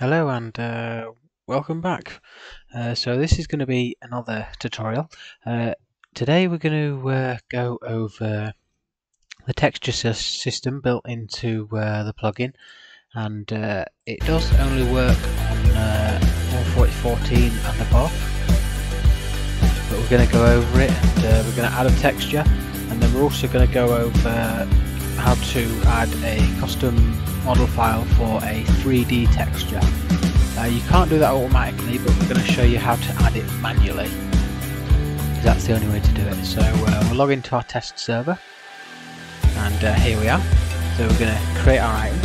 Hello and welcome back. So this is going to be another tutorial. Today we're going to go over the texture system built into the plugin, and it does only work on 1.14 and above, but we're going to go over it, and we're going to add a texture, and then we're also going to go over how to add a custom model file for a 3D texture. You can't do that automatically, but we're going to show you how to add it manually, because that's the only way to do it. So we'll log into our test server, and here we are. So we're going to create our item.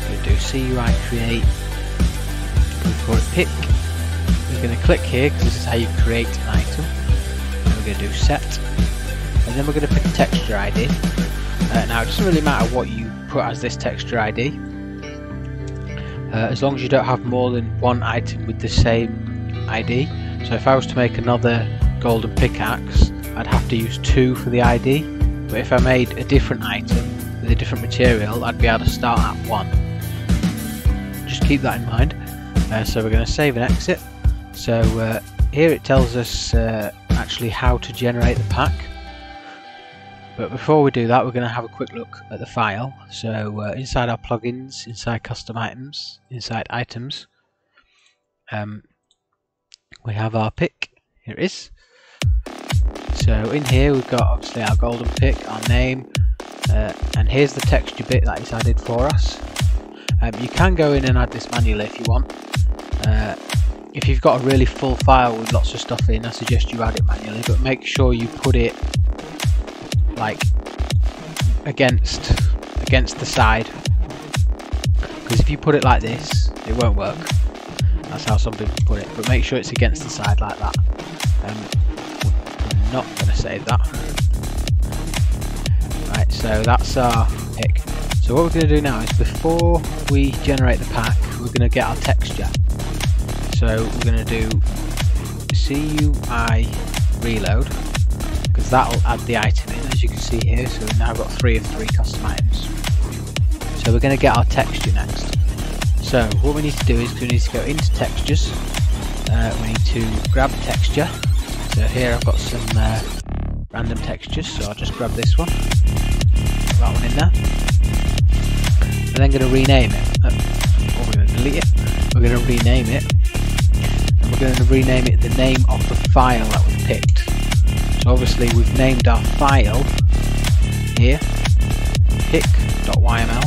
We're going to do CUI create, we'll call it pick. We're going to click here because this is how you create an item. And we're going to do set, and then we're going to put a texture ID. Now it doesn't really matter what you put as this texture ID, as long as you don't have more than one item with the same ID. So if I was to make another golden pickaxe, I'd have to use 2 for the ID, but if I made a different item with a different material, I'd be able to start at 1. Just keep that in mind. So we're going to save and exit. So here it tells us actually how to generate the pack. But before we do that, we're going to have a quick look at the file. So inside our plugins, inside CustomItems, inside items, we have our pick. Here it is. So in here we've got obviously our golden pick, our name, and here's the texture bit that it's added for us. You can go in and add this manually if you want. If you've got a really full file with lots of stuff in, I suggest you add it manually, but make sure you put it like against the side, because if you put it like this it won't work. That's how some people put it, but make sure it's against the side like that. I'm not going to save that. Right, so that's our pick. So what we're going to do now is, before we generate the pack, we're going to get our texture. So we're going to do CUI reload, because that'll add the item in, as you can see here. So we've now got 3 of 3 custom items. So we're going to get our texture next. So what we need to do is we need to go into textures. We need to grab texture. So here I've got some random textures, so I'll just grab this one, put that one in there, and then going to rename it. Or we're going to delete it. We're going to rename it, and we're going to rename it the name of the file that we picked. So obviously we've named our file here pick.yml.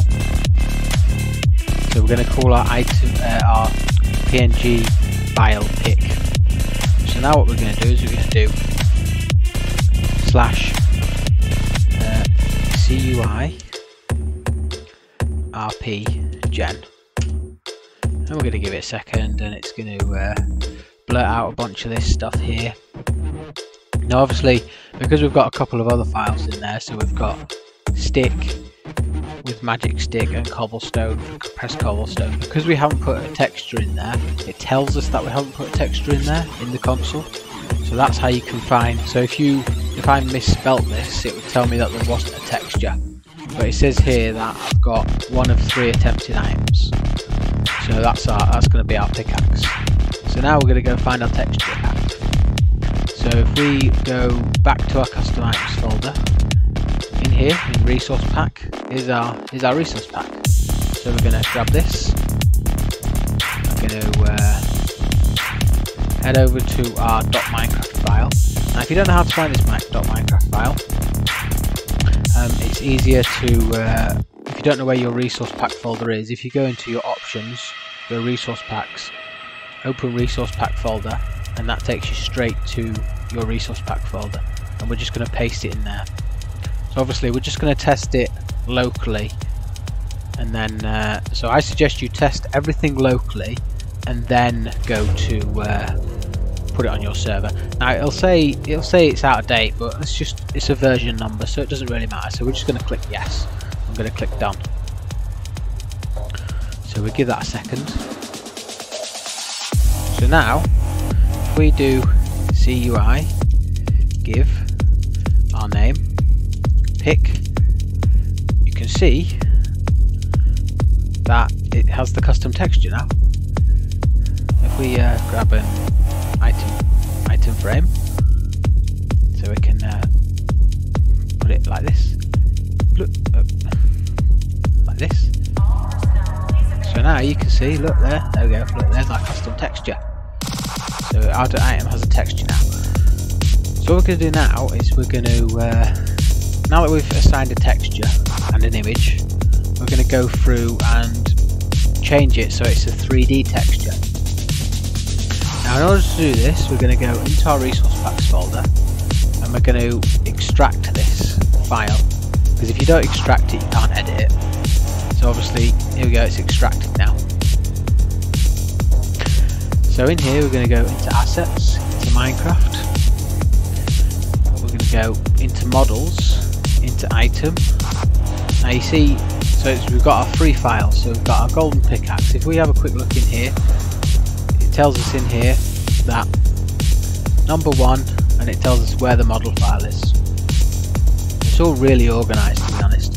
So we're going to call our item our PNG file pick. So now what we're going to do is we're going to do /CUI rp gen, and we're going to give it a second, and it's going to blurt out a bunch of this stuff here. Now obviously, because we've got a couple of other files in there, so we've got stick with magic stick and cobblestone for compressed cobblestone. Because we haven't put a texture in there, it tells us that we haven't put a texture in there in the console. So that's how you can find. So if I misspelt this, it would tell me that there wasn't a texture. But it says here that I've got 1 of 3 attempted items. So that's going to be our pickaxe. So now we're going to go find our texture pack. So if we go back to our custom items folder, in here in resource pack is our resource pack. So we're going to grab this. We're going to head over to our .minecraft file. Now if you don't know how to find this .minecraft file, it's easier to, if you don't know where your resource pack folder is, if you go into your options, your resource packs, open resource pack folder, and that takes you straight to your resource pack folder, and we're just going to paste it in there. So obviously we're just going to test it locally, and then so I suggest you test everything locally and then go to put it on your server. Now it'll say it's out of date, but it's a version number, so it doesn't really matter. So we're just going to click yes. I'm going to click done. So we give that a second. So now if we do CUI give our name pick, you can see that it has the custom texture now. If we grab an item frame, so we can put it like this, like this. So now you can see, look there we go, look, there's our custom texture. So our item has a texture now. So what we're going to do now is we're going to, now that we've assigned a texture and an image, we're going to go through and change it so it's a 3D texture. Now in order to do this, we're going to go into our resource packs folder and we're going to extract this file, because if you don't extract it you can't edit it. So obviously, here we go, it's extracted now. So in here we're going to go into assets, into Minecraft, we're going to go into models, into item. Now you see, so we've got our three files, so we've got our golden pickaxe. If we have a quick look in here, it tells us in here that number 1, and it tells us where the model file is. It's all really organised, to be honest.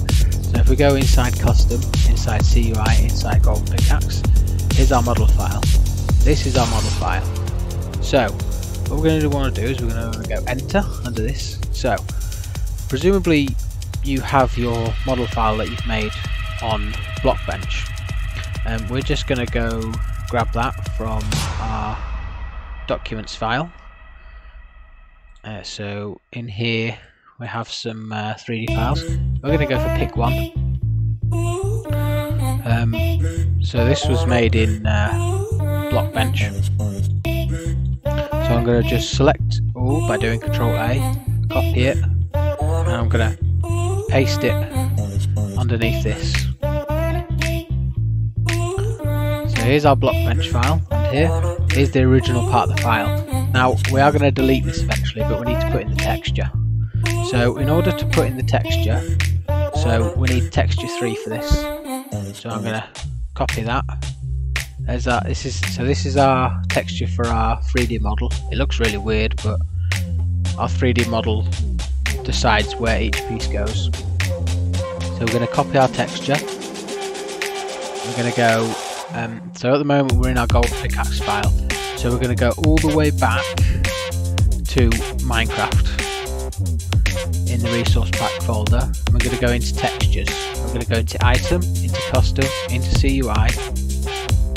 So if we go inside custom, inside CUI, inside golden pickaxe, here's our model file. This is our model file. So what we're going to want to do is we're going to go enter under this. So presumably you have your model file that you've made on Blockbench, and we're just going to go grab that from our documents file. So in here we have some 3D files. We're going to go for pick one. So this was made in Blockbench. So I'm going to just select all by doing Control A, copy it, and I'm going to paste it underneath this. So here's our Blockbench file, and here's the original part of the file. Now we are going to delete this eventually, but we need to put in the texture. So in order to put in the texture, so we need texture 3 for this. So I'm going to copy that. There's that. This is our texture for our 3D model. It looks really weird, but our 3D model decides where each piece goes. So we're going to copy our texture. We're going to go. So at the moment we're in our golden pickaxe file. So we're going to go all the way back to Minecraft in the resource pack folder, and we're going to go into textures. We're going to go into item, into custom, into CUI,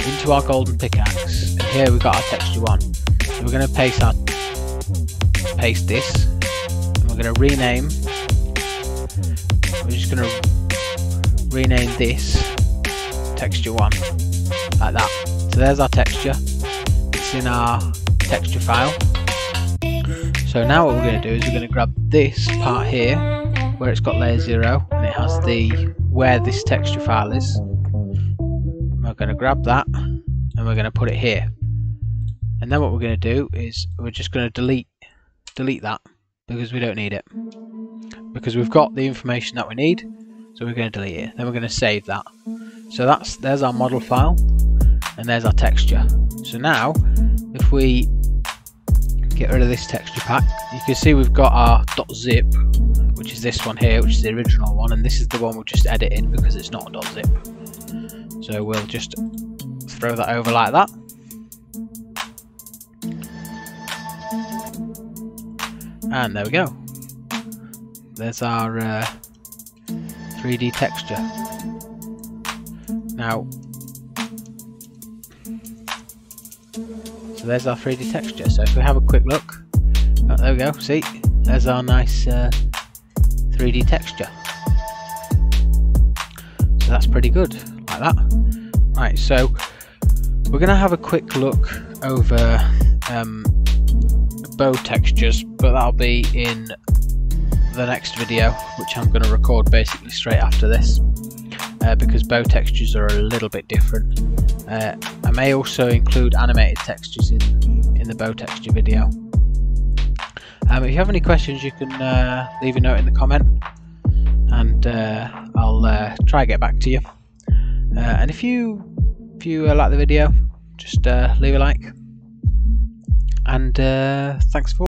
into our golden pickaxe, and here we've got our texture 1. So we're going to paste this, and we're going to rename. We're just going to rename this texture 1 like that. So there's our texture. It's in our texture file. So now what we're going to do is we're going to grab this part here where it's got layer 0 and it has the where this texture file is. We're going to grab that and we're going to put it here. And then what we're going to do is we're just going to delete that because we don't need it. Because we've got the information that we need, so we're going to delete it. Then we're going to save that. So there's our model file and there's our texture. So now if we get rid of this texture pack, you can see we've got our .zip, which is this one here, which is the original one, and this is the one we've just edited because it's not a .zip. So we'll just throw that over like that. And there we go. There's our 3D texture. Now, so there's our 3D texture. So if we have a quick look, oh, there we go, see, there's our nice 3D texture. So that's pretty good, like that. Right, so we're going to have a quick look over bow textures, but that'll be in the next video, which I'm going to record basically straight after this, because bow textures are a little bit different. I may also include animated textures in the bow texture video. If you have any questions, you can leave a note in the comment, and I'll try and get back to you. And if you like the video, just leave a like, and thanks for